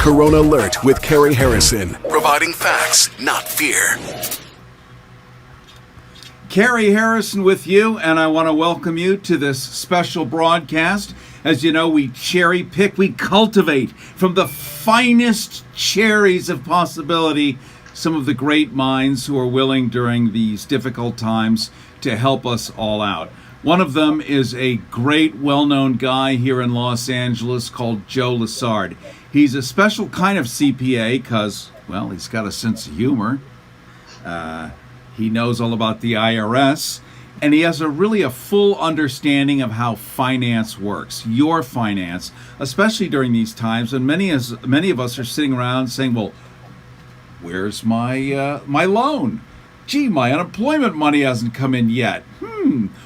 Corona Alert with Carrie Harrison, providing facts, not fear. Carrie Harrison with you, and I want to welcome you to this special broadcast. As you know, we cherry pick, we cultivate from the finest cherries of possibility some of the great minds who are willing during these difficult times to help us all out. One of them is a great, well-known guy here in Los Angeles called Joe Lessard. He's a special kind of CPA because, well, he's got a sense of humor. He knows all about the IRS, and he has really a full understanding of how finance works, your finance, especially during these times. And many of us are sitting around saying, well, where's my loan? Gee, my unemployment money hasn't come in yet.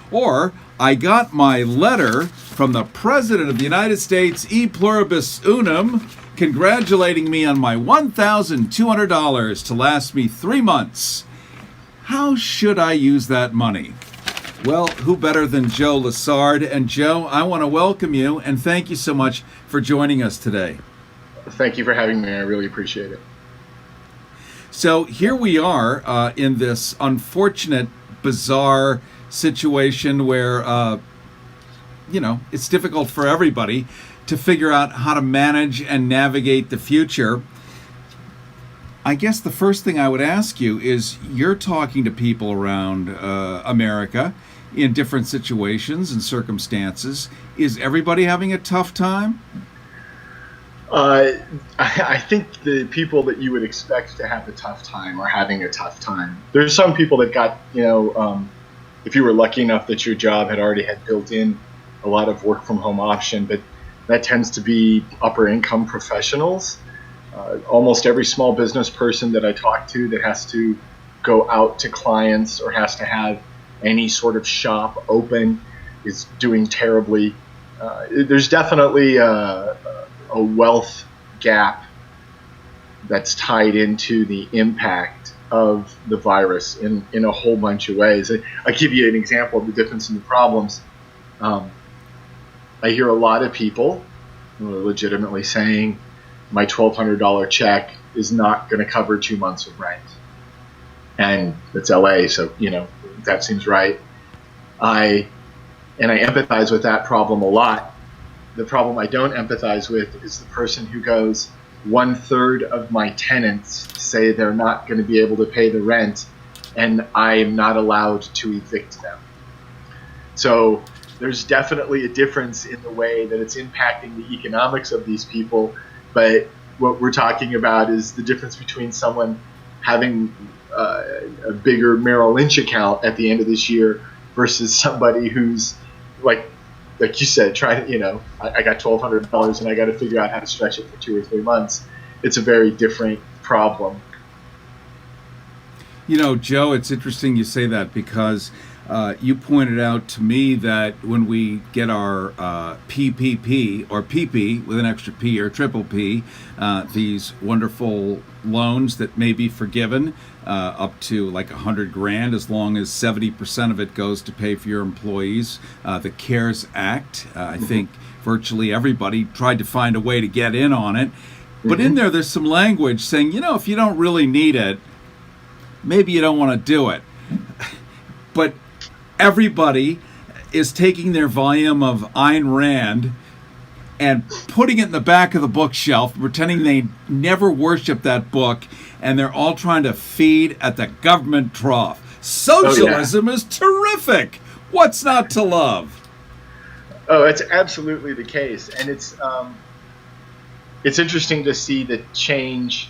Or I got my letter from the President of the United States, e pluribus unum, congratulating me on my $1,200 to last me 3 months. How should I use that money? Well, who better than Joe Lessard? And Joe, I want to welcome you and thank you so much for joining us today. Thank you for having me. I really appreciate it. So here we are in this unfortunate, bizarre situation where, it's difficult for everybody to figure out how to manage and navigate the future. I guess the first thing I would ask you is, you're talking to people around America in different situations and circumstances. Is everybody having a tough time? I think the people that you would expect to have a tough time are having a tough time. There's some people that got, if you were lucky enough that your job had already had built in a lot of work from home option, but that tends to be upper income professionals. Almost every small business person that I talk to that has to go out to clients or has to have any sort of shop open is doing terribly. There's definitely a wealth gap that's tied into the impact of the virus in a whole bunch of ways. I'll give you an example of the difference in the problems. I hear a lot of people who are legitimately saying, my $1,200 check is not going to cover 2 months of rent. And it's LA, so, that seems right. I empathize with that problem a lot. The problem I don't empathize with is the person who goes, 1/3 of my tenants say they're not going to be able to pay the rent, and I am not allowed to evict them. So there's definitely a difference in the way that it's impacting the economics of these people. But what we're talking about is the difference between someone having a bigger Merrill Lynch account at the end of this year versus somebody who's like you said, I got $1,200 and I got to figure out how to stretch it for 2 or 3 months. It's a very different problem. Joe, it's interesting you say that because you pointed out to me that when we get our PPP or PP with an extra P or triple P, these wonderful loans that may be forgiven up to like $100,000 as long as 70% of it goes to pay for your employees. The CARES Act, I think virtually everybody tried to find a way to get in on it. But in there's some language saying, if you don't really need it, maybe you don't want to do it. But everybody is taking their volume of Ayn Rand and putting it in the back of the bookshelf, pretending they never worshiped that book, and they're all trying to feed at the government trough. Socialism is terrific. What's not to love? Oh, it's absolutely the case. And it's interesting to see the change.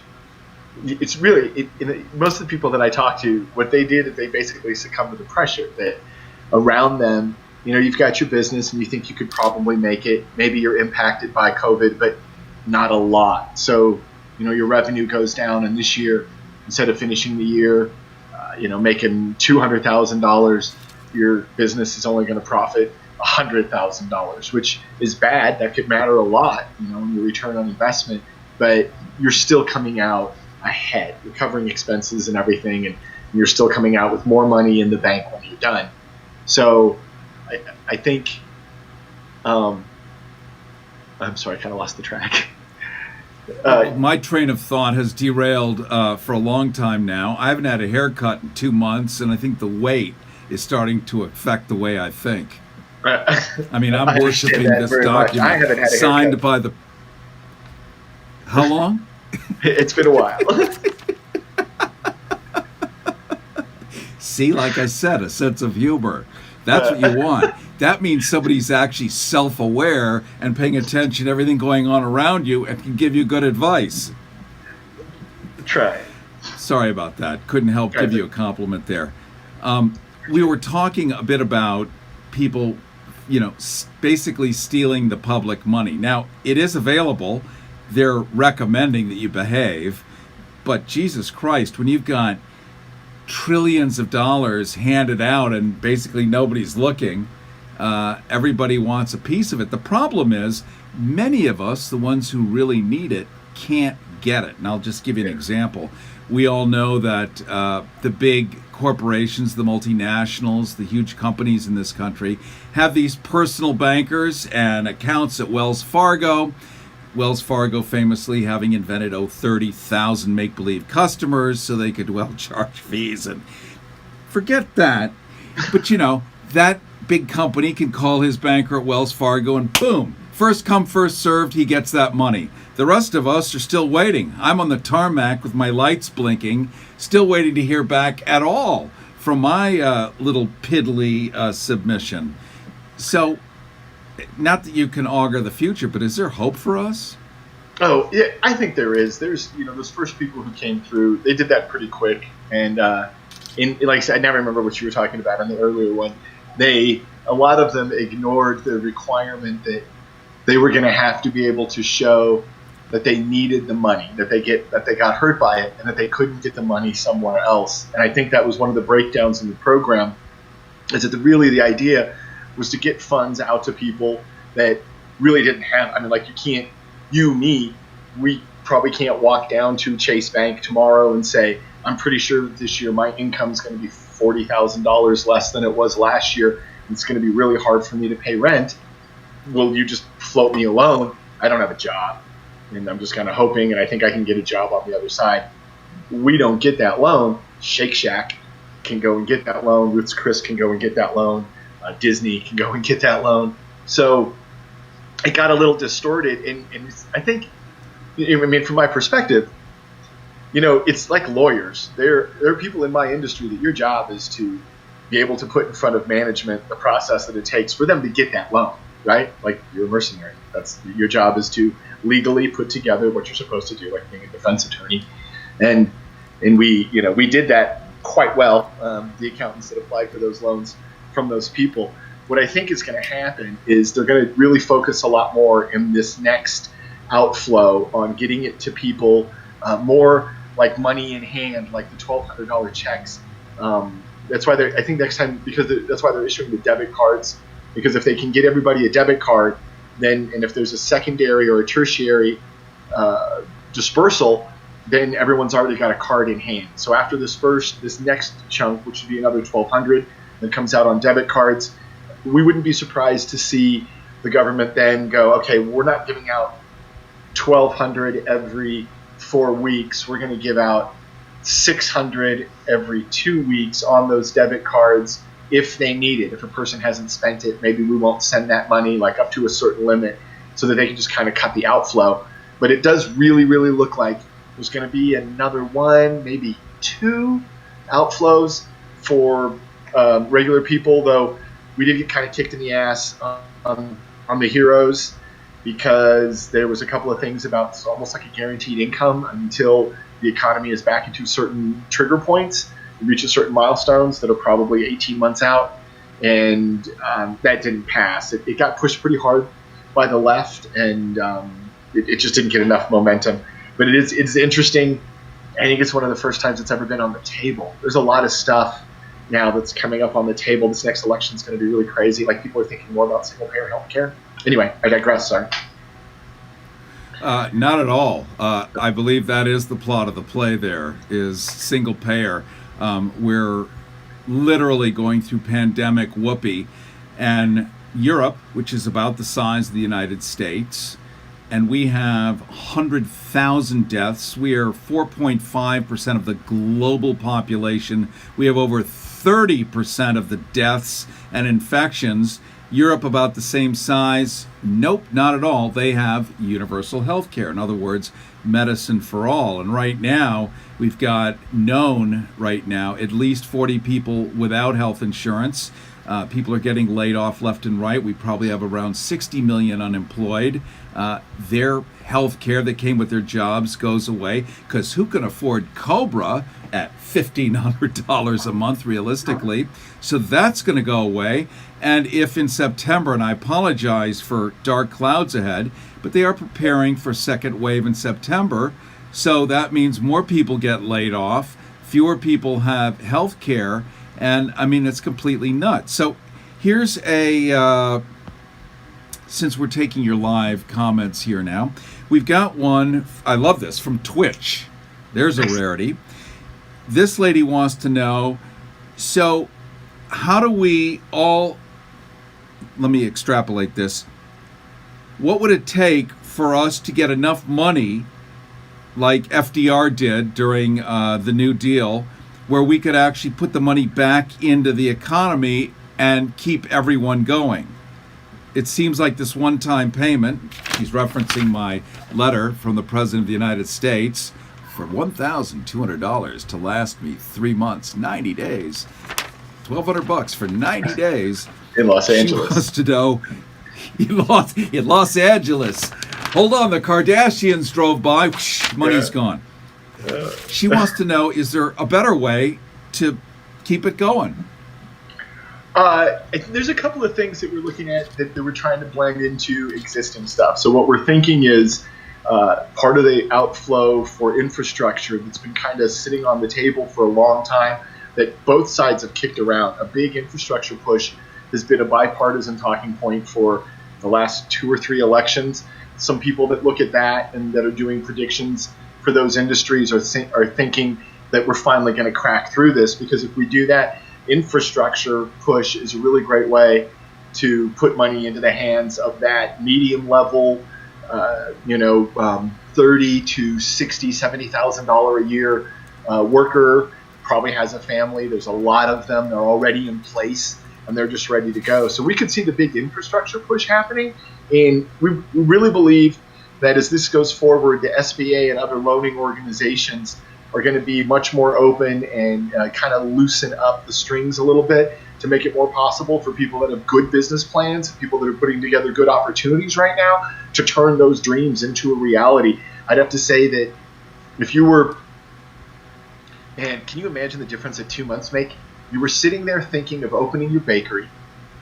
It's really, most of the people that I talk to, what they did is they basically succumbed to the pressure that around them, you've got your business and you think you could probably make it. Maybe you're impacted by COVID, but not a lot. So, your revenue goes down. And this year, instead of finishing the year, making $200,000, your business is only going to profit $100,000, which is bad. That could matter a lot, in your return on investment, but you're still coming out ahead. You're covering expenses and everything, and you're still coming out with more money in the bank when you're done. So I think, I'm sorry, I kind of lost the track. My train of thought has derailed for a long time now. I haven't had a haircut in 2 months, and I think the weight is starting to affect the way I think. I mean, I'm worshiping this document signed by the... How long? It's been a while. See, like I said, a sense of humor. That's what you want. That means somebody's actually self-aware and paying attention to everything going on around you and can give you good advice. Try. Sorry about that. Couldn't help give you a compliment there. We were talking a bit about people, basically stealing the public money. Now, it is available. They're recommending that you behave. But Jesus Christ, when you've got trillions of dollars handed out and basically nobody's looking, everybody wants a piece of it. The problem is many of us, the ones who really need it, can't get it. And I'll just give you an example. We all know that the big corporations, the multinationals, the huge companies in this country have these personal bankers and accounts at Wells Fargo. Wells Fargo famously having invented 30,000 make-believe customers so they could charge fees, and forget that. But that big company can call his banker at Wells Fargo and boom, first come, first served, he gets that money. The rest of us are still waiting. I'm on the tarmac with my lights blinking, still waiting to hear back at all from my little piddly submission. So, not that you can augur the future, but is there hope for us? Oh, yeah, I think there is. There's, those first people who came through, they did that pretty quick. And like I said, I never remember what you were talking about on the earlier one. A lot of them ignored the requirement that they were going to have to be able to show that they needed the money, that they got hurt by it, and that they couldn't get the money somewhere else. And I think that was one of the breakdowns in the program, is that really the idea was to get funds out to people that really didn't have. I mean, like we probably can't walk down to Chase Bank tomorrow and say, I'm pretty sure that this year my income is going to be $40,000 less than it was last year. It's going to be really hard for me to pay rent. Will you just float me a loan? I don't have a job, and I'm just kind of hoping, and I think I can get a job on the other side. We don't get that loan. Shake Shack can go and get that loan. Ruth's Chris can go and get that loan. Disney can go and get that loan. So it got a little distorted, and I think, from my perspective, it's like lawyers. There are people in my industry that your job is to be able to put in front of management the process that it takes for them to get that loan, right? Like you're a mercenary. That's your job, is to legally put together what you're supposed to do, like being a defense attorney. And we did that quite well. The accountants that applied for those loans from those people. What I think is going to happen is they're going to really focus a lot more in this next outflow on getting it to people more like money in hand, like the $1,200 checks. That's why I think next time, that's why they're issuing the debit cards, because if they can get everybody a debit card, and if there's a secondary or a tertiary dispersal, then everyone's already got a card in hand. So after this next chunk, which would be another 1,200, that comes out on debit cards, we wouldn't be surprised to see the government then go, okay, we're not giving out 1,200 every 4 weeks. We're going to give out 600 every 2 weeks on those debit cards if they need it. If a person hasn't spent it, maybe we won't send that money, like up to a certain limit, so that they can just kind of cut the outflow. But it does really, really look like there's going to be another 1, maybe 2 outflows for regular people, though we did get kind of kicked in the ass on the heroes, because there was a couple of things about almost like a guaranteed income until the economy is back into certain trigger points. It reaches certain milestones that are probably 18 months out, and that didn't pass. It got pushed pretty hard by the left, and it just didn't get enough momentum. But it's interesting I think it's one of the first times it's ever been on the table. There's a lot of stuff now that's coming up on the table. This next election is going to be really crazy. Like, people are thinking more about single-payer healthcare. Anyway, I digress. Sorry. Not at all. I believe that is the plot of the play. There is single payer. We're literally going through pandemic whoopee, and Europe, which is about the size of the United States, and we have 100,000 deaths. We are 4.5% of the global population. We have over 30% of the deaths and infections. Europe about the same size. Nope, not at all. They have universal health care. In other words, medicine for all. And right now, we've got known right now at least 40 people without health insurance. People are getting laid off left and right. We probably have around 60 million unemployed. Their health care that came with their jobs goes away, because who can afford Cobra at $1,500 a month realistically? So that's going to go away. And if in September, and I apologize for dark clouds ahead, but they are preparing for a second wave in September. So that means more people get laid off, fewer people have health care. And I mean, it's completely nuts. So here's since we're taking your live comments here now, we've got one, I love this, from Twitch. There's a rarity. This lady wants to know, so how do we all, let me extrapolate this. What would it take for us to get enough money, like FDR did during the New Deal, where we could actually put the money back into the economy and keep everyone going? It seems like this one-time payment, she's referencing my letter from the President of the United States, for $1,200 to last me 3 months, 90 days, $1,200 for 90 days. In Los Angeles. She wants to know, in Los Angeles. Hold on, the Kardashians drove by, whoosh, money's gone. She wants to know, is there a better way to keep it going? There's a couple of things that we're looking at that we're trying to blend into existing stuff. So what we're thinking is part of the outflow for infrastructure that's been kind of sitting on the table for a long time, that both sides have kicked around. A big infrastructure push has been a bipartisan talking point for the last 2 or 3 elections. Some people that look at that and that are doing predictions for those industries are thinking that we're finally going to crack through this, because if we do that, infrastructure push is a really great way to put money into the hands of that medium level, $30,000 to $60,000, $70,000 a year worker, probably has a family. There's a lot of them. They're already in place and they're just ready to go. So we could see the big infrastructure push happening, and we really believe that as this goes forward, the SBA and other loaning organizations are going to be much more open and kind of loosen up the strings a little bit to make it more possible for people that have good business plans, people that are putting together good opportunities right now, to turn those dreams into a reality. I'd have to say that if you were, man, can you imagine the difference that 2 months make? You were sitting there thinking of opening your bakery.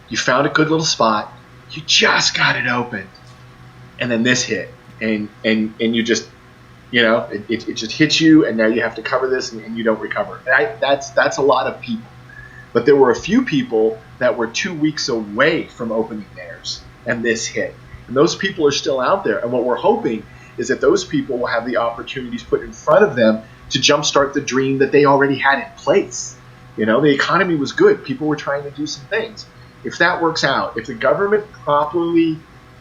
You found a good little spot. You just got it opened. And then this hit. And you just, it just hits you, and now you have to cover this, and you don't recover. That's a lot of people. But there were a few people that were 2 weeks away from opening theirs, and this hit. And those people are still out there. And what we're hoping is that those people will have the opportunities put in front of them to jumpstart the dream that they already had in place. The economy was good. People were trying to do some things. If that works out, if the government properly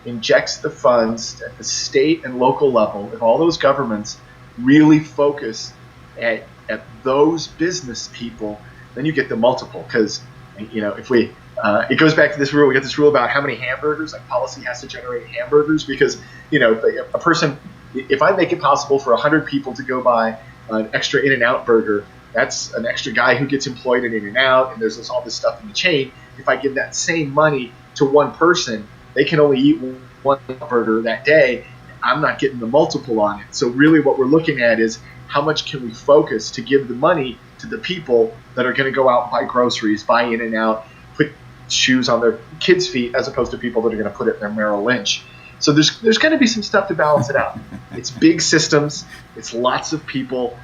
injects the funds at the state and local level, if all those governments really focus at those business people, then you get the multiple. Because, if we, it goes back to this rule. We got this rule about how many hamburgers, like policy has to generate hamburgers, because, a person, if I make it possible for 100 people to go buy an extra In-N-Out burger, that's an extra guy who gets employed in In-N-Out, and there's all this stuff in the chain. If I give that same money to one person, they can only eat one burger that day. I'm not getting the multiple on it. So really what we're looking at is how much can we focus to give the money to the people that are going to go out and buy groceries, buy In-N-Out, put shoes on their kids' feet, as opposed to people that are going to put it in their Merrill Lynch. So there's going to be some stuff to balance it out. It's big systems. It's lots of people.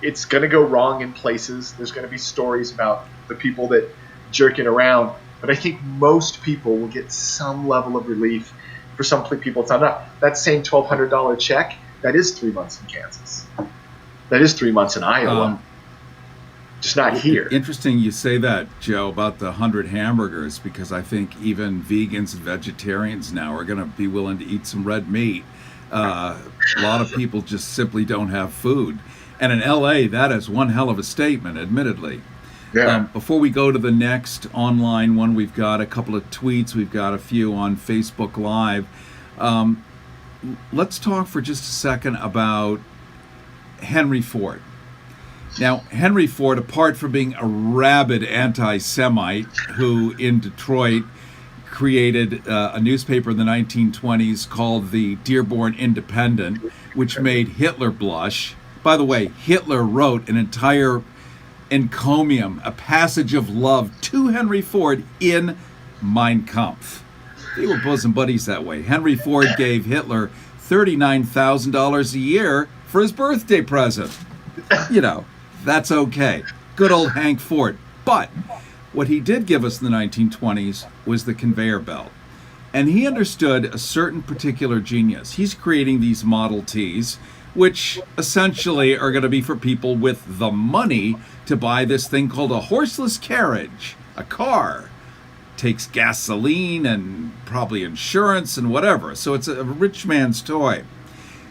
it's going to go wrong in places. There's going to be stories about the people that jerking around, but I think most people will get some level of relief. For some people, it's not enough. That same $1,200 check, that is 3 months in Kansas. That is 3 months in Iowa. Just not here. Interesting you say that, Joe, about the 100 hamburgers, because I think even vegans and vegetarians now are going to be willing to eat some red meat. A lot of people just simply don't have food. And in LA, that is one hell of a statement, admittedly. Yeah. Before we go to the next online one, we've got a couple of tweets. We've got a few on Facebook Live. Let's talk for just a second about Henry Ford. Now, Henry Ford, apart from being a rabid anti-Semite who in Detroit created a newspaper in the 1920s called the Dearborn Independent, which made Hitler blush. By the way, Hitler wrote an entire encomium, a passage of love to Henry Ford in Mein Kampf. They were bosom buddies that way. Henry Ford gave Hitler $39,000 a year for his birthday present. You know, that's okay. Good old Hank Ford. But what he did give us in the 1920s was the conveyor belt. And he understood a certain particular genius. He's creating these Model Ts, which essentially are going to be for people with the money to buy this thing called a horseless carriage, a car. Takes gasoline and probably insurance and whatever. So it's a rich man's toy.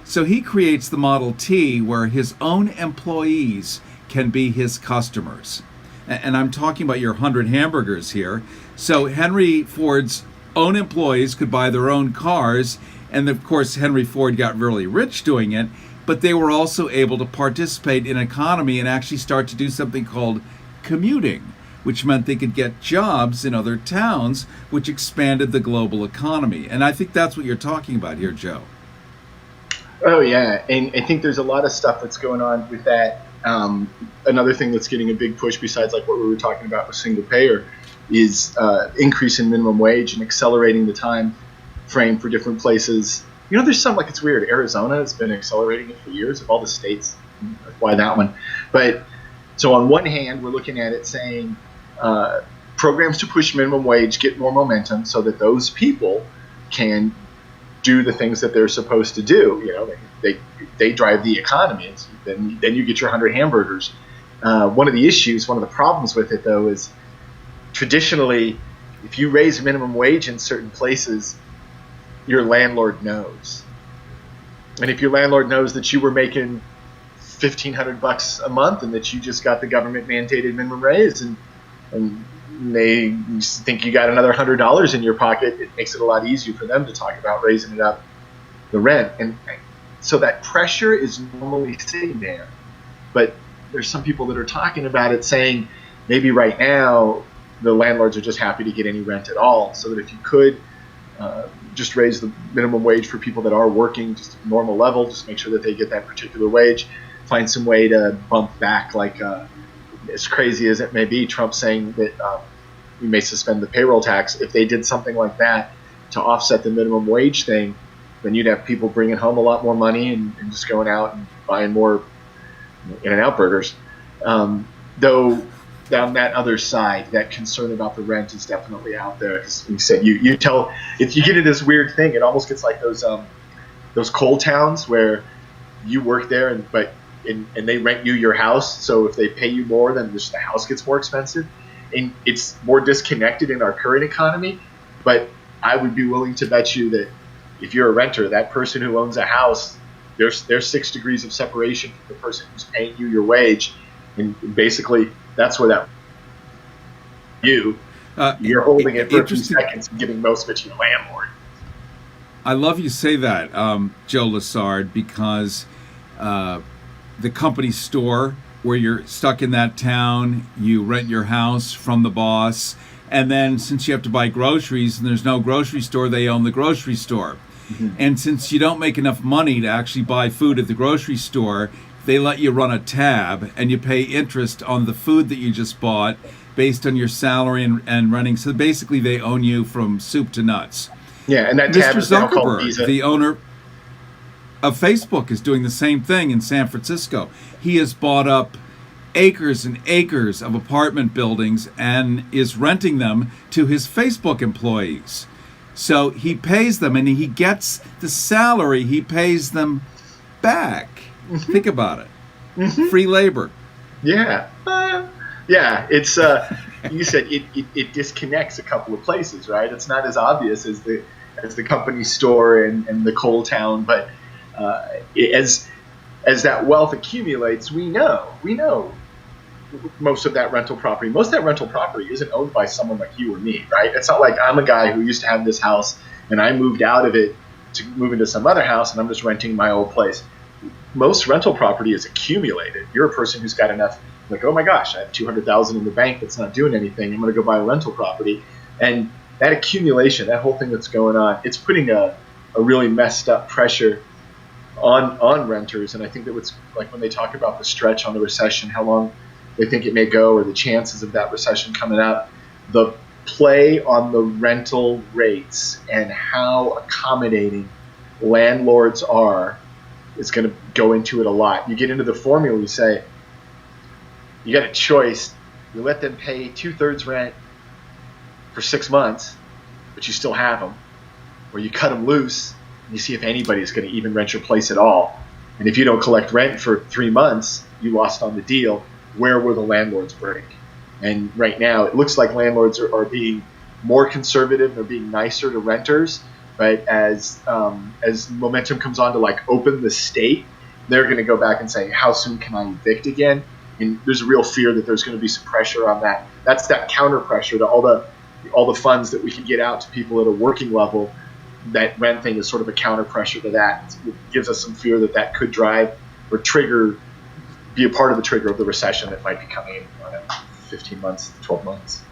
So he creates the Model T where his own employees can be his customers. And I'm talking about your 100 hamburgers here. So Henry Ford's own employees could buy their own cars. And of course, Henry Ford got really rich doing it. But they were also able to participate in economy and actually start to do something called commuting, which meant they could get jobs in other towns, which expanded the global economy. And I think that's what you're talking about here, Joe. Oh, yeah. And I think there's a lot of stuff that's going on with that. Another thing that's getting a big push besides like what we were talking about with single payer is increase in minimum wage and accelerating the time frame for different places. You know, there's some, like, it's weird. Arizona has been accelerating it for years of all the states. Why that one? But so on one hand, we're looking at it saying programs to push minimum wage get more momentum so that those people can do the things that they're supposed to do. You know, they drive the economy. Then you get your 100 hamburgers. One of the problems with it, though, is traditionally, if you raise minimum wage in certain places, your landlord knows. And if your landlord knows that you were making $1,500 a month and that you just got the government mandated minimum raise and they think you got another $100 in your pocket, it makes it a lot easier for them to talk about raising it up, the rent. And so that pressure is normally sitting there. But there's some people that are talking about it saying maybe right now the landlords are just happy to get any rent at all. So that if you could just raise the minimum wage for people that are working just at normal level, just make sure that they get that particular wage, find some way to bump back, like as crazy as it may be, Trump saying that we may suspend the payroll tax. If they did something like that to offset the minimum wage thing, then you'd have people bringing home a lot more money and just going out and buying more In-N-Out burgers. Though down that other side, that concern about the rent is definitely out there. As you said, you tell, if you get into this weird thing, it almost gets like those coal towns where you work there and they rent you your house. So if they pay you more, then just the house gets more expensive. And it's more disconnected in our current economy. But I would be willing to bet you that if you're a renter, that person who owns a house, there's 6 degrees of separation from the person who's paying you your wage. And basically, that's where that you're holding it for a few seconds and giving most of it to your landlord. I love you say that, Joe Lessard, because the company store where you're stuck in that town, you rent your house from the boss, and then since you have to buy groceries and there's no grocery store, they own the grocery store. Mm-hmm. And since you don't make enough money to actually buy food at the grocery store, they let you run a tab and you pay interest on the food that you just bought based on your salary and running. So basically they own you from soup to nuts. Yeah, and that tab Mr. is now called Zuckerberg, Visa. the owner. of Facebook is doing the same thing in San Francisco. He has bought up acres and acres of apartment buildings and is renting them to his Facebook employees. So he pays them, and he gets the salary he pays them back. Mm-hmm. Think about it. Mm-hmm. Free labor. Yeah. Yeah, it's you said it disconnects a couple of places, right? It's not as obvious as the company store and the coal town, but as that wealth accumulates, we know most of that rental property isn't owned by someone like you or me, right? It's not like I'm a guy who used to have this house and I moved out of it to move into some other house and I'm just renting my old place. Most rental property is accumulated. You're a person who's got enough, like, oh my gosh, I have $200,000 in the bank that's not doing anything. I'm going to go buy a rental property. And that accumulation, that whole thing that's going on, it's putting a really messed up pressure on renters. And I think that what's like when they talk about the stretch on the recession, how long they think it may go, or the chances of that recession coming up, the play on the rental rates and how accommodating landlords are is going to go into it a lot. You get into the formula, you say, you got a choice. You let them pay 2/3 rent for 6 months, but you still have them, or you cut them loose and you see if anybody's going to even rent your place at all. And if you don't collect rent for 3 months, you lost on the deal. Where will the landlords break? And right now, it looks like landlords are being more conservative. They're being nicer to renters. But as momentum comes on to like open the state, they're going to go back and say, how soon can I evict again? And there's a real fear that there's going to be some pressure on that. That's that counter pressure to all the funds that we can get out to people at a working level. That rent thing is sort of a counter pressure to that. It gives us some fear that could drive or be a part of the trigger of the recession that might be coming in 15 months, 12 months.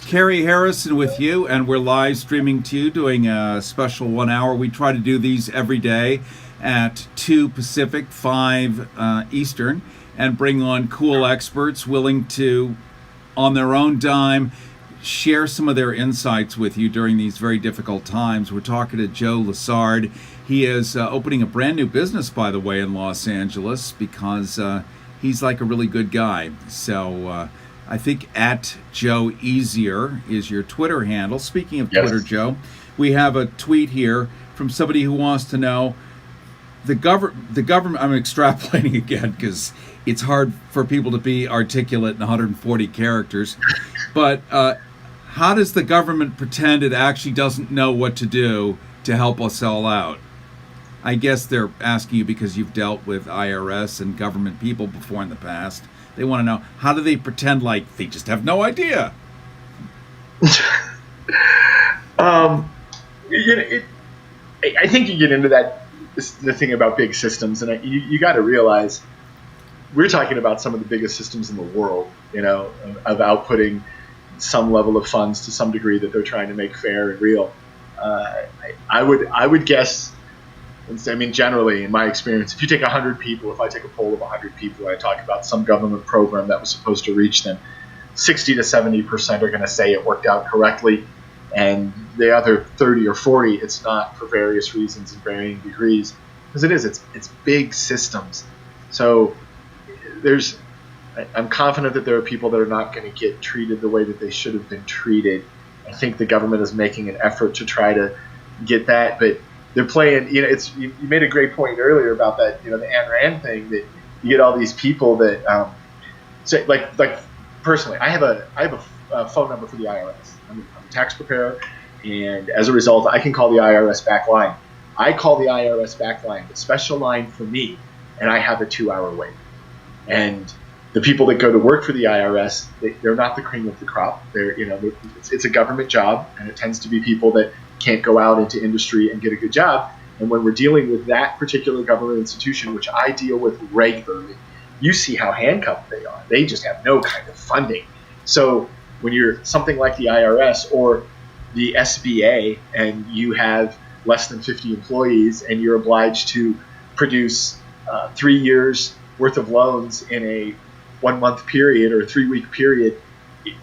Carrie Harrison with you, and we're live streaming to you, doing a special 1 hour. We try to do these every day at 2 Pacific, 5 Eastern, and bring on cool experts willing to, on their own dime, share some of their insights with you during these very difficult times. We're talking to Joe Lessard. He is opening a brand new business, by the way, in Los Angeles, because he's like a really good guy. So I think at Joe Easier is your Twitter handle. Speaking of Twitter, Joe, we have a tweet here from somebody who wants to know the government. I'm extrapolating again because it's hard for people to be articulate in 140 characters. But how does the government pretend it actually doesn't know what to do to help us all out? I guess they're asking you because you've dealt with IRS and government people before in the past. They want to know, how do they pretend like they just have no idea? I think you get into the thing about big systems, and you got to realize we're talking about some of the biggest systems in the world, of outputting some level of funds to some degree that they're trying to make fair and real. I would guess. I mean, generally, in my experience, if you take 100 people, if I take a poll of 100 people and I talk about some government program that was supposed to reach them, 60 to 70% are going to say it worked out correctly, and the other 30 or 40, it's not, for various reasons and varying degrees, because it's big systems. So I'm confident that there are people that are not going to get treated the way that they should have been treated. I think the government is making an effort to try to get that, but they're playing, you made a great point earlier about that, the Ayn Rand thing, that you get all these people that say, like personally, I have a phone number for the IRS. I'm a tax preparer, and as a result, I can call the IRS back line. I call the IRS back line, the special line for me, and I have a 2-hour wait. And the people that go to work for the IRS, they're not the cream of the crop. It's a government job, and it tends to be people that can't go out into industry and get a good job. And when we're dealing with that particular government institution, which I deal with regularly, you see how handcuffed they are. They just have no kind of funding. So when you're something like the IRS or the SBA and you have less than 50 employees and you're obliged to produce 3 years worth of loans in a 1 month period or a 3-week period,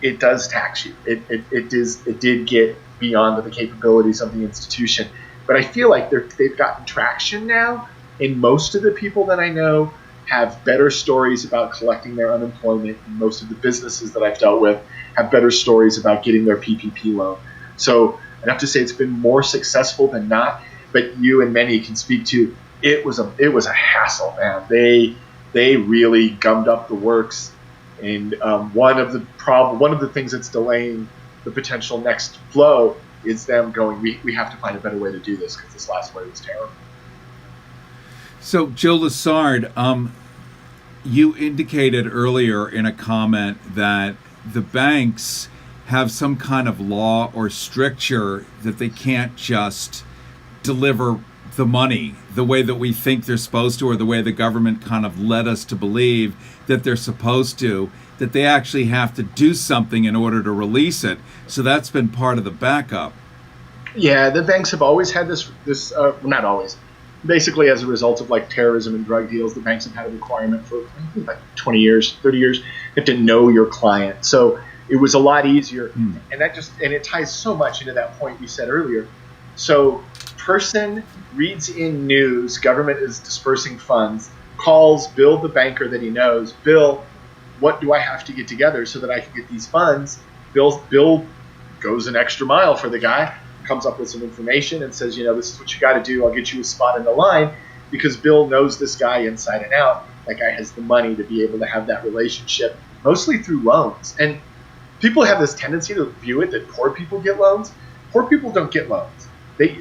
it does tax you. It did get beyond the capabilities of the institution. But I feel like they've gotten traction now, and most of the people that I know have better stories about collecting their unemployment, and most of the businesses that I've dealt with have better stories about getting their PPP loan. So I'd have to say it's been more successful than not, but you and many can speak to it was a hassle, man. They really gummed up the works, and one of the things that's delaying the potential next flow is them going, we have to find a better way to do this because this last way was terrible. So, Joe Lessard, you indicated earlier in a comment that the banks have some kind of law or stricture that they can't just deliver the money the way that we think they're supposed to, or the way the government kind of led us to believe that they're supposed to, that they actually have to do something in order to release it. So that's been part of the backup. Yeah, the banks have always had this not always. Basically, as a result of like terrorism and drug deals, the banks have had a requirement for like 20 years, 30 years. You have to know your client. So it was a lot easier. And it ties so much into that point we said earlier. So person reads in news, government is dispersing funds, calls Bill, the banker that he knows, Bill, what do I have to get together so that I can get these funds? Bill goes an extra mile for the guy, comes up with some information and says, this is what you got to do. I'll get you a spot in the line, because Bill knows this guy inside and out. That guy has the money to be able to have that relationship, mostly through loans. And people have this tendency to view it that poor people get loans. Poor people don't get loans.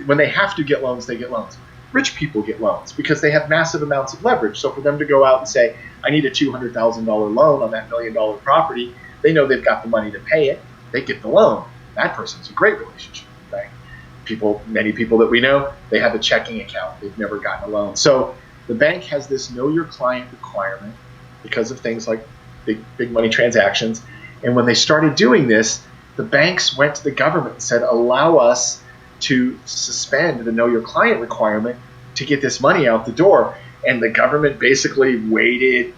When they have to get loans, they get loans. Rich people get loans because they have massive amounts of leverage. So for them to go out and say, I need a $200,000 loan on that $1 million property, they know they've got the money to pay it. They get the loan. That person's a great relationship with the bank. Many people that we know, they have a checking account. They've never gotten a loan. So the bank has this know your client requirement because of things like big money transactions. And when they started doing this, the banks went to the government and said, allow us to suspend the know your client requirement to get this money out the door. And the government basically waited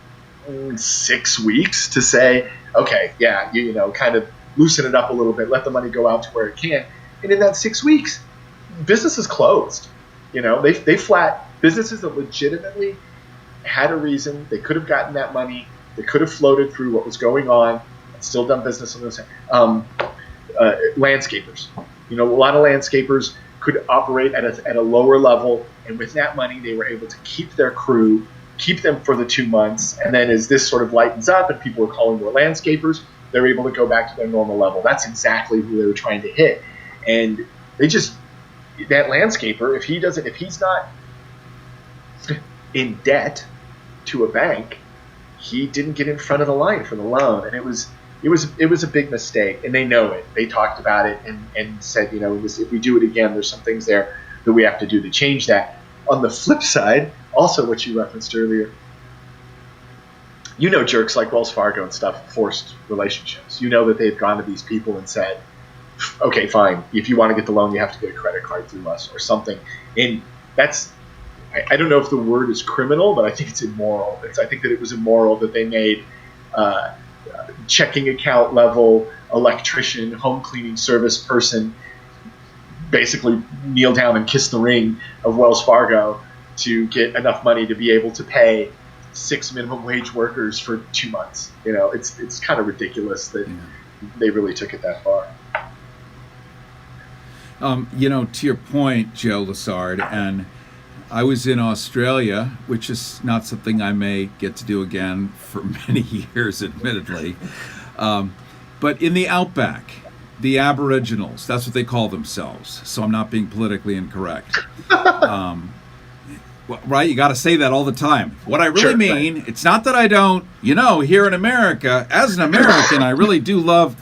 6 weeks to say, okay, yeah, kind of loosen it up a little bit, let the money go out to where it can. And in that 6 weeks, businesses closed. They flat businesses that legitimately had a reason. They could have gotten that money. They could have floated through what was going on and still done business on those. Landscapers. A lot of landscapers could operate at a lower level, and with that money, they were able to keep their crew, keep them for the 2 months, and then as this sort of lightens up and people are calling more landscapers, they're able to go back to their normal level. That's exactly who they were trying to hit. And that landscaper, if he's not in debt to a bank, he didn't get in front of the line for the loan. And it was a big mistake, and they know it. They talked about it and said, if we do it again, there's some things there that we have to do to change that. On the flip side, also what you referenced earlier, jerks like Wells Fargo and stuff forced relationships. That they've gone to these people and said, okay, fine, if you want to get the loan, you have to get a credit card through us or something. And that's, I don't know if the word is criminal, but I think it's immoral. I think that it was immoral that they made checking account level electrician, home cleaning service person basically kneel down and kiss the ring of Wells Fargo to get enough money to be able to pay 6 minimum wage workers for 2 months. It's kind of ridiculous that they really took it that far. To your point, Joe Lessard, and I was in Australia, which is not something I may get to do again for many years, admittedly. But in the outback, the Aboriginals, that's what they call themselves. So I'm not being politically incorrect. Right? You got to say that all the time. What I really mean, right. It's not that I don't, here in America, as an American, I really do love.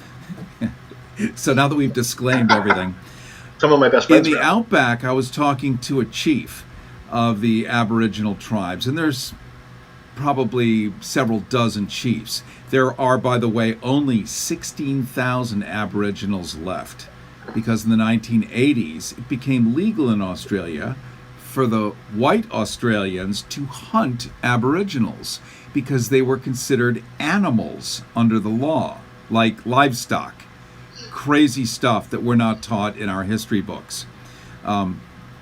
So now that we've disclaimed everything. Some of my best friends. In the outback, I was talking to a chief of the Aboriginal tribes, and there's probably several dozen chiefs. There are, by the way, only 16,000 Aboriginals left, because in the 1980s, it became legal in Australia for the white Australians to hunt Aboriginals because they were considered animals under the law, like livestock. Crazy stuff that we're not taught in our history books.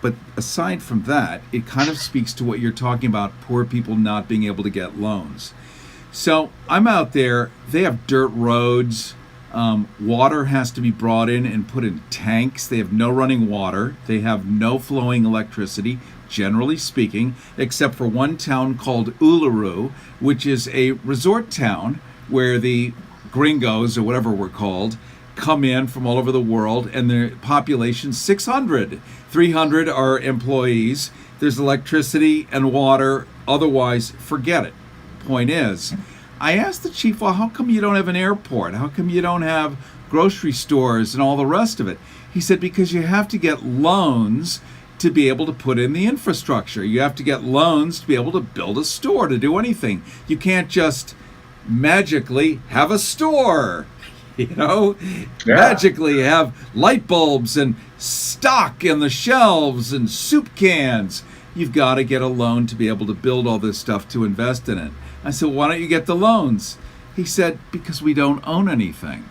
But aside from that, it kind of speaks to what you're talking about, poor people not being able to get loans. So I'm out there, they have dirt roads, water has to be brought in and put in tanks. They have no running water. They have no flowing electricity, generally speaking, except for one town called Uluru, which is a resort town where the gringos, or whatever we're called, come in from all over the world, and their population 600. 300 are employees. There's electricity and water. Otherwise, forget it. Point is, I asked the chief, well, how come you don't have an airport? How come you don't have grocery stores and all the rest of it? He said, because you have to get loans to be able to put in the infrastructure. You have to get loans to be able to build a store, to do anything. You can't just magically have a store, magically have light bulbs and stock in the shelves and soup cans. You've got to get a loan to be able to build all this stuff to invest in it. I said, why don't you get the loans? He said, because we don't own anything.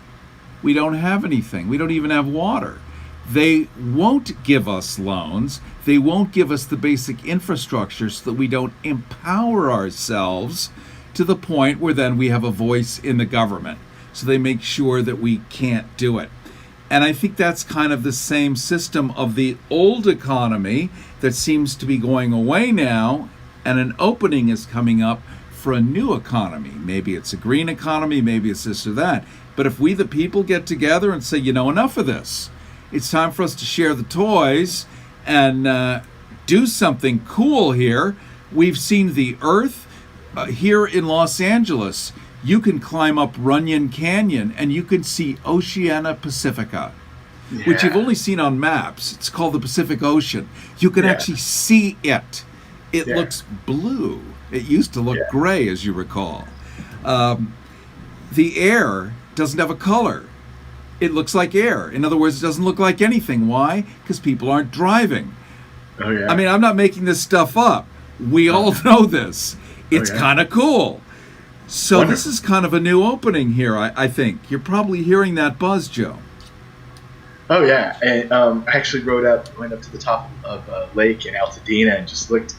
We don't have anything. We don't even have water. They won't give us loans. They won't give us the basic infrastructure so that we don't empower ourselves to the point where then we have a voice in the government. So they make sure that we can't do it. And I think that's kind of the same system of the old economy that seems to be going away now, and an opening is coming up for a new economy. Maybe it's a green economy, maybe it's this or that. But if we, the people, get together and say, enough of this, it's time for us to share the toys and do something cool here. We've seen the Earth here in Los Angeles. You can climb up Runyon Canyon and you can see Oceania Pacifica, which you've only seen on maps. It's called the Pacific Ocean. You can actually see it. It looks blue. It used to look gray, as you recall. The air doesn't have a color. It looks like air. In other words, it doesn't look like anything. Why? Because people aren't driving. Oh, yeah. I mean, I'm not making this stuff up. We all know this. It's kind of cool. So this is kind of a new opening here, I think. You're probably hearing that buzz, Joe. Oh, yeah. And I actually went up to the top of a lake in Altadena and just looked.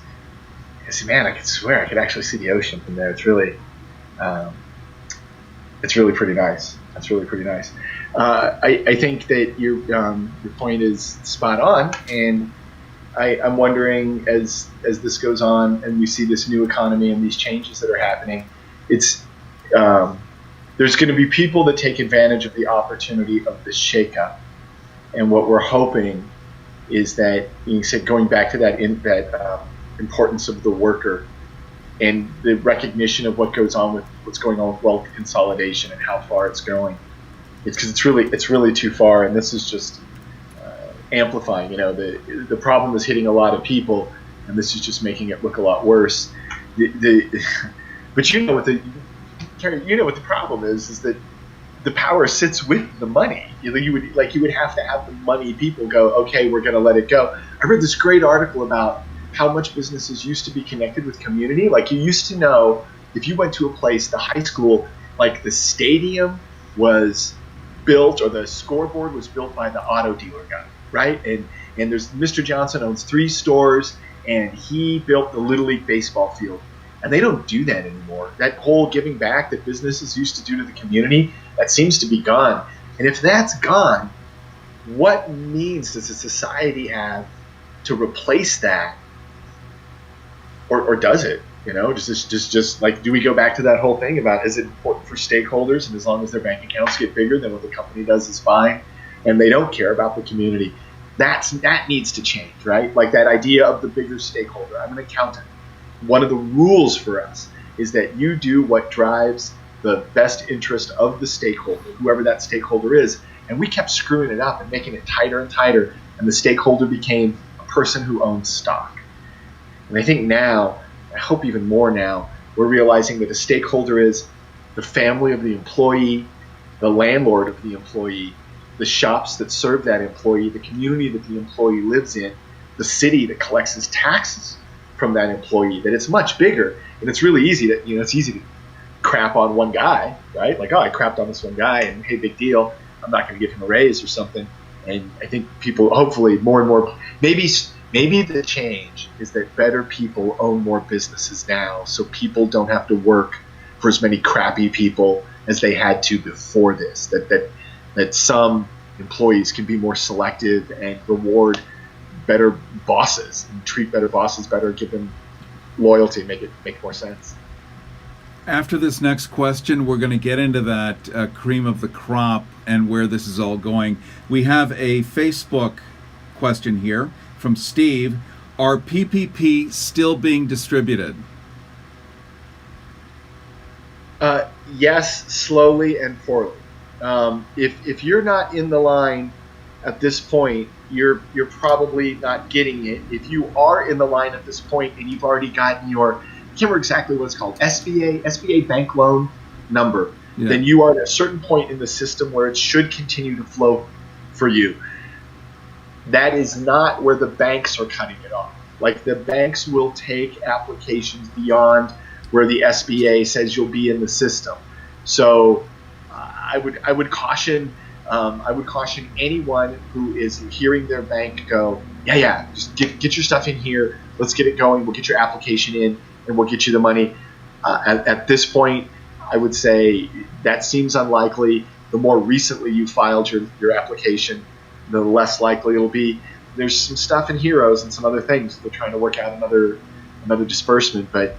I said, man, I could swear I could actually see the ocean from there. It's really pretty nice. That's really pretty nice. I think that your point is spot on, and I'm wondering as this goes on and we see this new economy and these changes that are happening, it's there's going to be people that take advantage of the opportunity of this shakeup, and what we're hoping is that, you said, going back to that importance of the worker and the recognition of what goes on with what's going on with wealth consolidation and how far it's going. It's because it's really too far, and this is just amplifying. The problem is hitting a lot of people, and this is just making it look a lot worse. But what the problem is that the power sits with the money. You would have to have the money people go, okay, we're going to let it go. I read this great article about how much businesses used to be connected with community. Like, you used to know if you went to a place, the high school, like the stadium was built, or the scoreboard was built by the auto dealer guy, right? And there's Mr. Johnson owns 3 stores, and he built the Little League baseball field. And they don't do that anymore. That whole giving back that businesses used to do to the community, that seems to be gone. And if that's gone, what means does a society have to replace that? Or does it? Just like, do we go back to that whole thing about, is it important for stakeholders, and as long as their bank accounts get bigger, then what the company does is fine, and they don't care about the community? That needs to change, right? Like that idea of the bigger stakeholder. I'm an accountant. One of the rules for us is that you do what drives the best interest of the stakeholder, whoever that stakeholder is. And we kept screwing it up and making it tighter and tighter, and the stakeholder became a person who owns stock. And I think now, I hope even more now, we're realizing that a stakeholder is the family of the employee, the landlord of the employee, the shops that serve that employee, the community that the employee lives in, the city that collects his taxes from that employee. That it's much bigger, and it's really easy to crap on one guy, right? Like, oh, I crapped on this one guy, and hey, big deal, I'm not going to give him a raise or something. And I think people, hopefully more and more, maybe Maybe the change is that better people own more businesses now, so people don't have to work for as many crappy people as they had to before this. That some employees can be more selective and reward better bosses and treat better bosses better, give them loyalty, make more sense. After this next question, we're going to get into that cream of the crop and where this is all going. We have a Facebook question here from Steve. Are PPP still being distributed? Yes, slowly and poorly. If you're not in the line at this point, you're probably not getting it. If you are in the line at this point and you've already gotten your, I can't remember exactly what it's called, SBA bank loan number, then you are at a certain point in the system where it should continue to flow for you. That is not where the banks are cutting it off. Like, the banks will take applications beyond where the SBA says you'll be in the system. So I would caution anyone who is hearing their bank go, just get your stuff in here. Let's get it going. We'll get your application in, and we'll get you the money. At this point, I would say that seems unlikely. The more recently you filed your application, the less likely it'll be. There's some stuff in Heroes and some other things. They're trying to work out another disbursement, but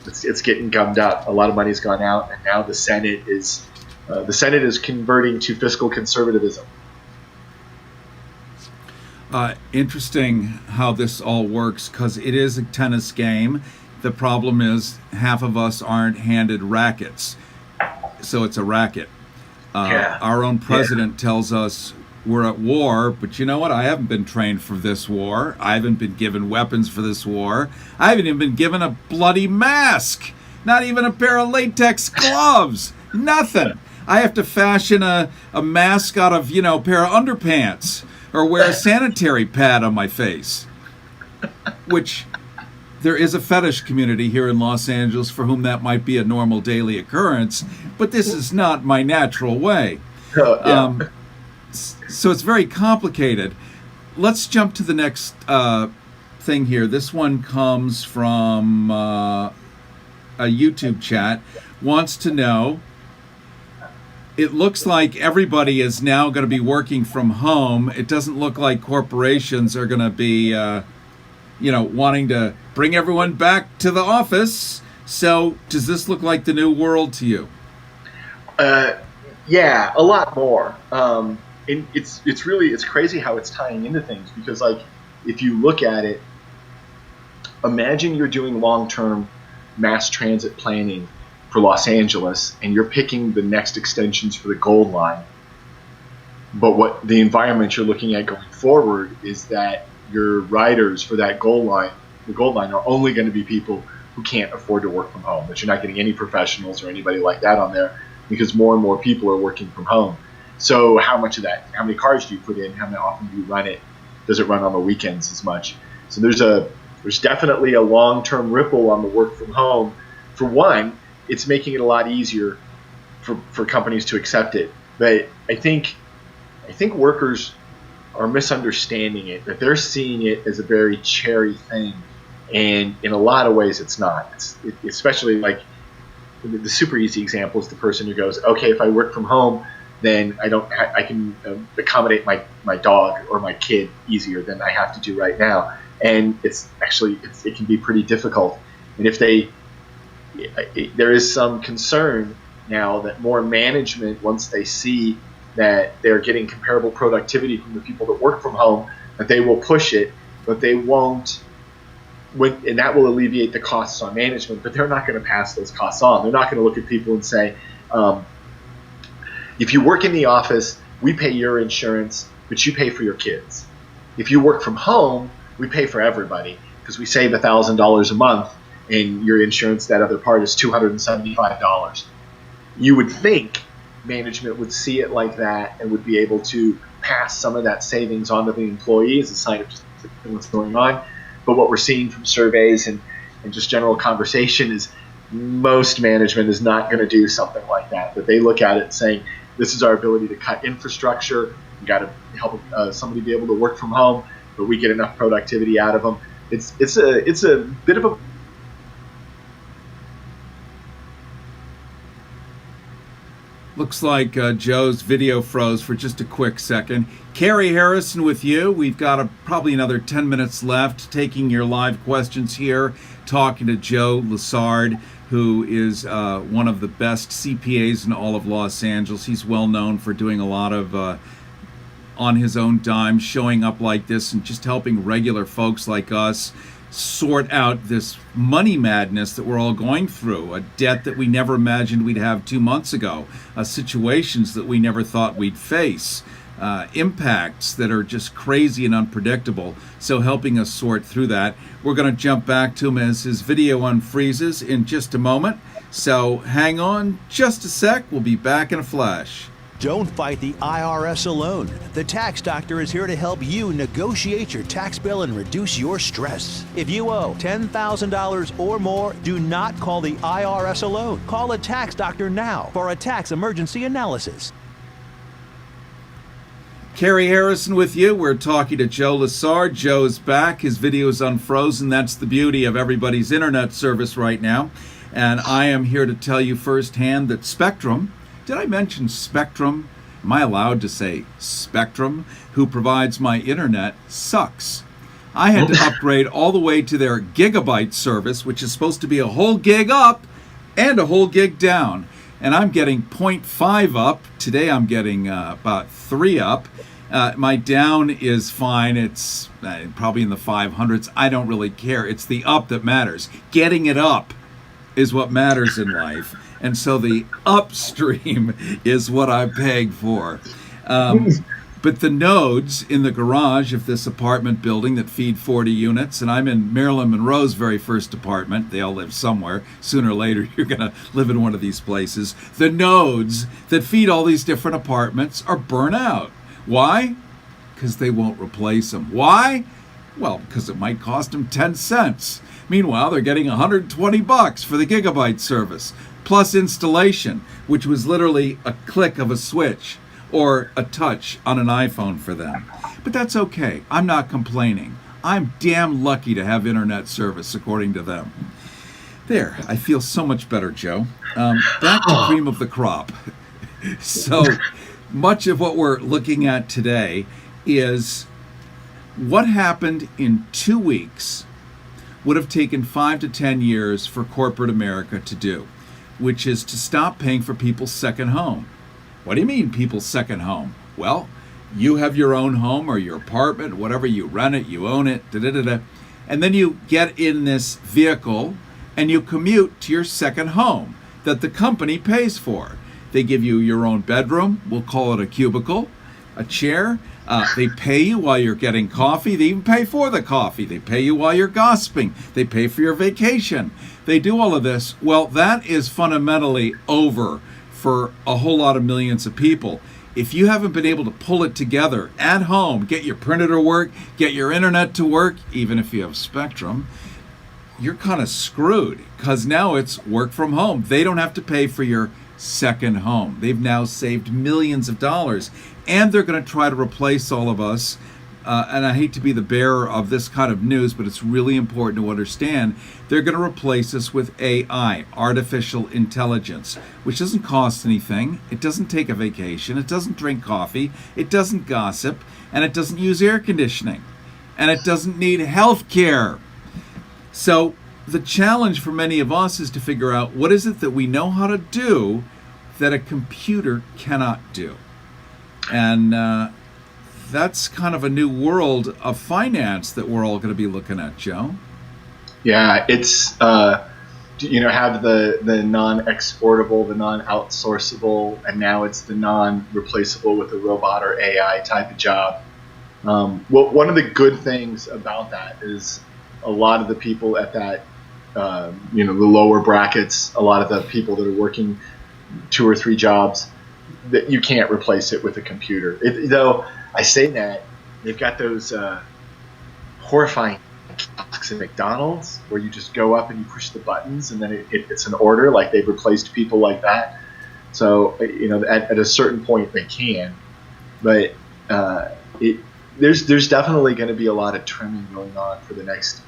it's getting gummed up. A lot of money's gone out, and now the Senate is converting to fiscal conservatism. Interesting how this all works, because it is a tennis game. The problem is half of us aren't handed rackets, so it's a racket. Our own president tells us we're at war, but you know what? I haven't been trained for this war. I haven't been given weapons for this war. I haven't even been given a bloody mask. Not even a pair of latex gloves. Nothing. I have to fashion a mask out of, a pair of underpants or wear a sanitary pad on my face. Which, there is a fetish community here in Los Angeles for whom that might be a normal daily occurrence, but this is not my natural way. So it's very complicated. Let's jump to the next thing here. This one comes from a YouTube chat. Wants to know, it looks like everybody is now going to be working from home. It doesn't look like corporations are going to be, wanting to bring everyone back to the office. So does this look like the new world to you? Yeah, a lot more. And it's crazy how it's tying into things, because, like, if you look at it, imagine you're doing long-term mass transit planning for Los Angeles, and you're picking the next extensions for the Gold Line. But what the environment you're looking at going forward is that your riders for that the Gold Line, are only going to be people who can't afford to work from home. That you're not getting any professionals or anybody like that on there, because more and more people are working from home. So how many cars do you put in? How often do you run it? Does it run on the weekends as much? So there's definitely a long-term ripple on the work from home. For one, it's making it a lot easier for companies to accept it. But I think workers are misunderstanding it, that they're seeing it as a very cherry thing. And in a lot of ways, it's not. Especially, like, the super easy example is the person who goes, okay, if I work from home, then I can accommodate my dog or my kid easier than I have to do right now. And it can be pretty difficult. And there is some concern now that more management, once they see that they're getting comparable productivity from the people that work from home, that they will push it, but they won't. And that will alleviate the costs on management, but they're not going to pass those costs on. They're not going to look at people and say, if you work in the office, we pay your insurance, but you pay for your kids. If you work from home, we pay for everybody, because we save $1,000 a month, and your insurance, that other part, is $275. You would think management would see it like that and would be able to pass some of that savings on to the employee as a sign of just what's going on. But what we're seeing from surveys and just general conversation is most management is not going to do something like that. But they look at it saying, this is our ability to cut infrastructure. We got to help somebody be able to work from home. but we get enough productivity out of them. It's a bit of a Looks like Joe's video froze for just a quick second. Carrie Harrison with you. We've got probably another 10 minutes left, taking your live questions here, talking to Joe Lessard, who is one of the best CPAs in all of Los Angeles. He's well known for doing a lot of on his own dime, showing up like this and just helping regular folks like us sort out this money madness that we're all going through, a debt that we never imagined we'd have 2 months ago, situations that we never thought we'd face, impacts that are just crazy and unpredictable. So helping us sort through that. We're going to jump back to him as his video unfreezes in just a moment. So hang on just a sec. We'll be back in a flash. Don't fight the IRS alone. The Tax Doctor is here to help you negotiate your tax bill and reduce your stress. If you owe $10,000 or more, do not call the IRS alone. Call a Tax Doctor now for a tax emergency analysis. Carrie Harrison with you. We're talking to Joe Lessard. Joe's back. His video is unfrozen. That's the beauty of everybody's internet service right now. And I am here to tell you firsthand that Spectrum, did I mention Spectrum? Am I allowed to say Spectrum, who provides my internet, sucks. I had to upgrade all the way to their gigabyte service, which is supposed to be a whole gig up and a whole gig down. And I'm getting 0.5 up. Today I'm getting about 3 up. My down is fine. It's probably in the 500s. I don't really care. It's the up that matters. Getting it up is what matters in life. And so the upstream is what I'm paying for. But the nodes in the garage of this apartment building that feed 40 units, and I'm in Marilyn Monroe's very first apartment. They all live somewhere. Sooner or later, you're going to live in one of these places. The nodes that feed all these different apartments are burnt out. Why? Because they won't replace them. Why? Well, because it might cost them 10 cents. Meanwhile, they're getting $120 for the gigabyte service, plus installation, which was literally a click of a switch or a touch on an iPhone for them. But that's okay. I'm not complaining. I'm damn lucky to have internet service, according to them. There, I feel so much better, Joe. Back to cream of the crop. So much of what we're looking at today is what happened in 2 weeks would have taken 5 to 10 years for corporate America to do, which is to stop paying for people's second home. What do you mean, people's second home? Well, you have your own home or your apartment, whatever, you rent it, you own it, and then you get in this vehicle and you commute to your second home that the company pays for. They give you your own bedroom, we'll call it a cubicle, a chair. They pay you while you're getting coffee. They even pay for the coffee. They pay you while you're gossiping. They pay for your vacation. They do all of this. Well, that is fundamentally over for a whole lot of millions of people. If you haven't been able to pull it together at home, get your printer to work, get your internet to work, even if you have Spectrum, you're kind of screwed, because now it's work from home. They don't have to pay for your second home. They've now saved millions of dollars, and they're going to try to replace all of us. And I hate to be the bearer of this kind of news, but it's really important to understand. They're going to replace us with AI, artificial intelligence, which doesn't cost anything. It doesn't take a vacation. It doesn't drink coffee. It doesn't gossip. And it doesn't use air conditioning. And it doesn't need health care. So the challenge for many of us is to figure out what is it that we know how to do that a computer cannot do. And that's kind of a new world of finance that we're all going to be looking at, Joe. Yeah, it's have the non-exportable, the non-outsourceable, and now it's the non-replaceable with a robot or AI type of job. Well, one of the good things about that is a lot of the people at that, the lower brackets, a lot of the people that are working 2 or 3 jobs, that you can't replace it with a computer. Though I say that, they've got those horrifying kiosks at McDonald's where you just go up and you push the buttons and then it's an order. Like, they've replaced people like that. So at a certain point they can, but there's definitely going to be a lot of trimming going on for the next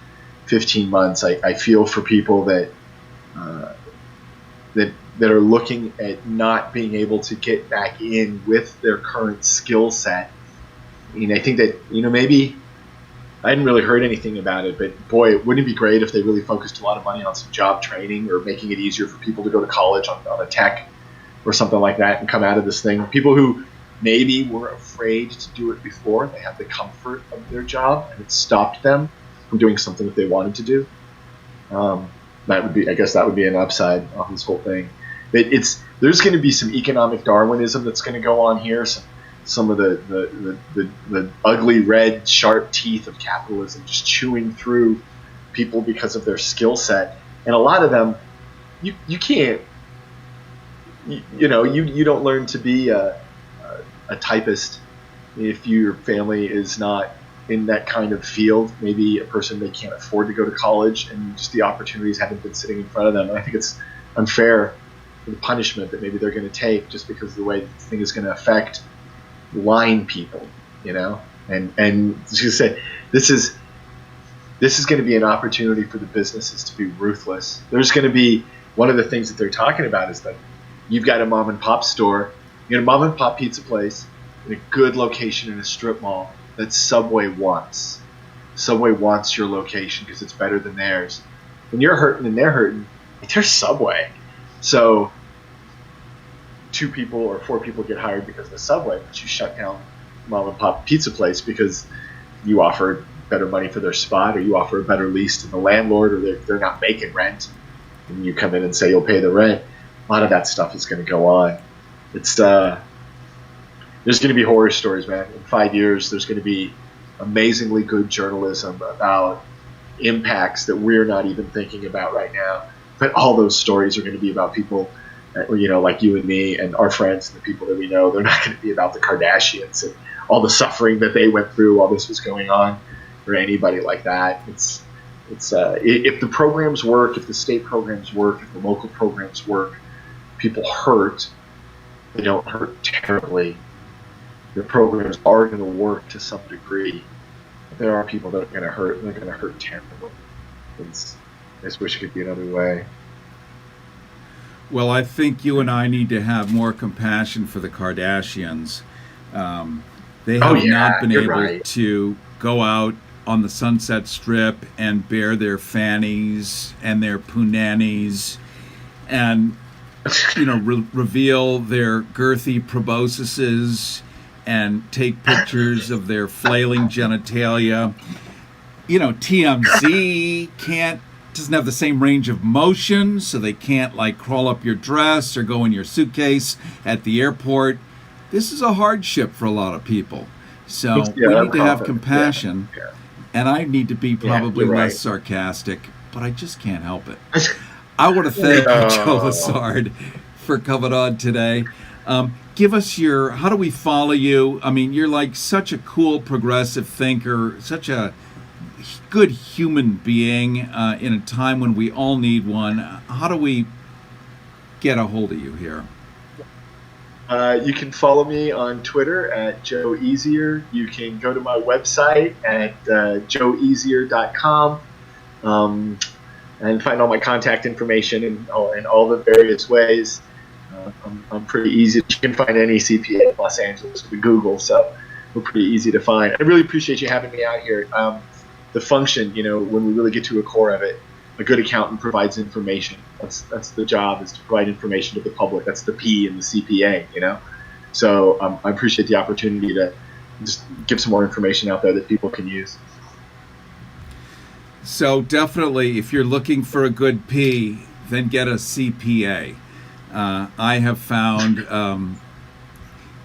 15 months. I feel for people that that are looking at not being able to get back in with their current skill set. I mean, I think that, maybe I hadn't really heard anything about it, but boy, wouldn't it be great if they really focused a lot of money on some job training or making it easier for people to go to college on a tech or something like that and come out of this thing. People who maybe were afraid to do it before, they have the comfort of their job and it stopped them from doing something that they wanted to do. I guess that would be an upside on this whole thing. There's going to be some economic Darwinism that's going to go on here. Some of the ugly red sharp teeth of capitalism just chewing through people because of their skill set, and a lot of them, you can't, you don't learn to be a typist if your family is not in that kind of field. Maybe a person, they can't afford to go to college and just the opportunities haven't been sitting in front of them. And I think it's unfair for the punishment that maybe they're going to take just because of the way this thing is going to affect line people, and as you said, this is going to be an opportunity for the businesses to be ruthless. There's going to be, one of the things that they're talking about is that you've got a mom and pop store, a mom and pop pizza place in a good location in a strip mall that Subway wants. Subway wants your location because it's better than theirs. When you're hurting and they're hurting, they're Subway. So 2 people or 4 people get hired because of the Subway, but you shut down mom and pop pizza place because you offer better money for their spot, or you offer a better lease to the landlord, or they're not making rent, and you come in and say you'll pay the rent. A lot of that stuff is going to go on. It's there's going to be horror stories, man. In 5 years, there's going to be amazingly good journalism about impacts that we're not even thinking about right now. But all those stories are going to be about people, like you and me and our friends and the people that we know. They're not going to be about the Kardashians and all the suffering that they went through while this was going on, or anybody like that. It's if the programs work, if the state programs work, if the local programs work, people hurt. They don't hurt terribly. The programs are going to work to some degree. There are people that are going to hurt, and they're going to hurt terribly. I just wish it could be another way. Well, I think you and I need to have more compassion for the Kardashians. They have not been able to go out on the Sunset Strip and bare their fannies and their punanies and reveal their girthy proboscises and take pictures of their flailing genitalia. TMZ doesn't have the same range of motion, so they can't crawl up your dress or go in your suitcase at the airport. This is a hardship for a lot of people. So we need to have compassion, and I need to be probably less sarcastic, but I just can't help it. I want to thank you, Joe Lessard, for coming on today. Give us how do we follow you? I mean, you're such a cool progressive thinker, such a good human being in a time when we all need one. How do we get a hold of you here? You can follow me on Twitter at Joe Easier. You can go to my website at joeeasier.com and find all my contact information in all the various ways. I'm pretty easy. You can find any CPA in Los Angeles with Google, so we're pretty easy to find. I really appreciate you having me out here. The function, when we really get to a core of it, a good accountant provides information. That's the job, is to provide information to the public. That's the P in the CPA, So I appreciate the opportunity to just give some more information out there that people can use. So definitely, if you're looking for a good P, then get a CPA. I have found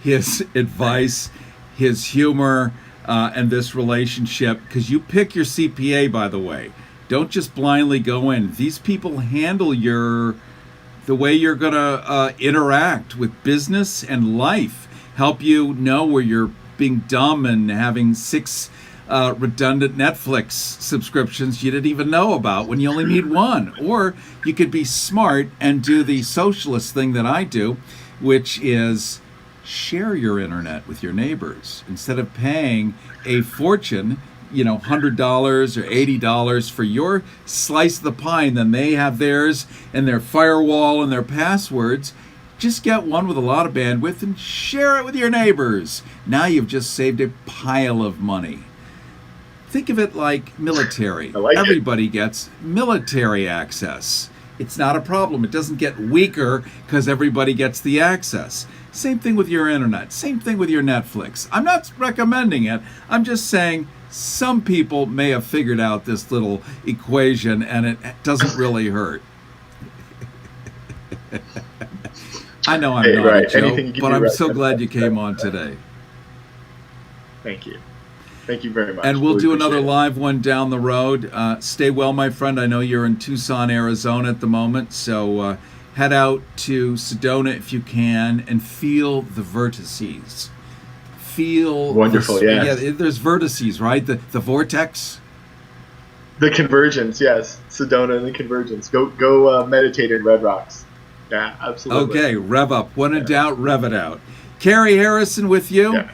his advice, his humor, and this relationship, because you pick your CPA, by the way. Don't just blindly go in. These people handle the way you're going to interact with business and life, help you know where you're being dumb and having 6 redundant Netflix subscriptions you didn't even know about when you only need one. Or you could be smart and do the socialist thing that I do, which is share your internet with your neighbors instead of paying a fortune, $100 or $80 for your slice of the pie, and then they have theirs and their firewall and their passwords. Just get one with a lot of bandwidth and share it with your neighbors. Now you've just saved a pile of money. Think of it like military. Everybody gets military access. It's not a problem. It doesn't get weaker because everybody gets the access. Same thing with your internet. Same thing with your Netflix. I'm not recommending it. I'm just saying some people may have figured out this little equation and it doesn't really hurt. I know I'm not a joke, but I'm so glad you came on today. Thank you. Thank you very much. And we'll do another live one down the road. Stay well, my friend. I know you're in Tucson, Arizona at the moment, so head out to Sedona if you can and feel the vertices. Feel wonderful, yeah. There's vertices, right? The vortex. The convergence, yes. Sedona and the convergence. Go meditate in Red Rocks. Yeah, absolutely. Okay, rev up. When in doubt, rev it out. Carrie Harrison with you. Yeah.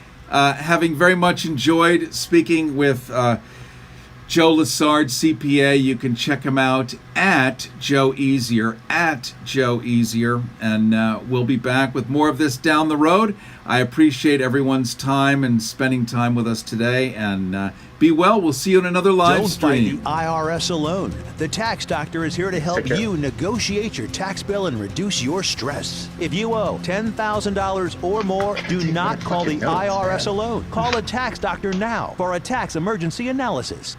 Having very much enjoyed speaking with Joe Lessard, CPA. You can check him out at Joe Easier, and we'll be back with more of this down the road. I appreciate everyone's time and spending time with us today, and be well. We'll see you in another live stream. Don't fight the IRS alone. The Tax Doctor is here to help you negotiate your tax bill and reduce your stress. If you owe $10,000 or more, do not call the IRS alone. Call a Tax Doctor now for a tax emergency analysis.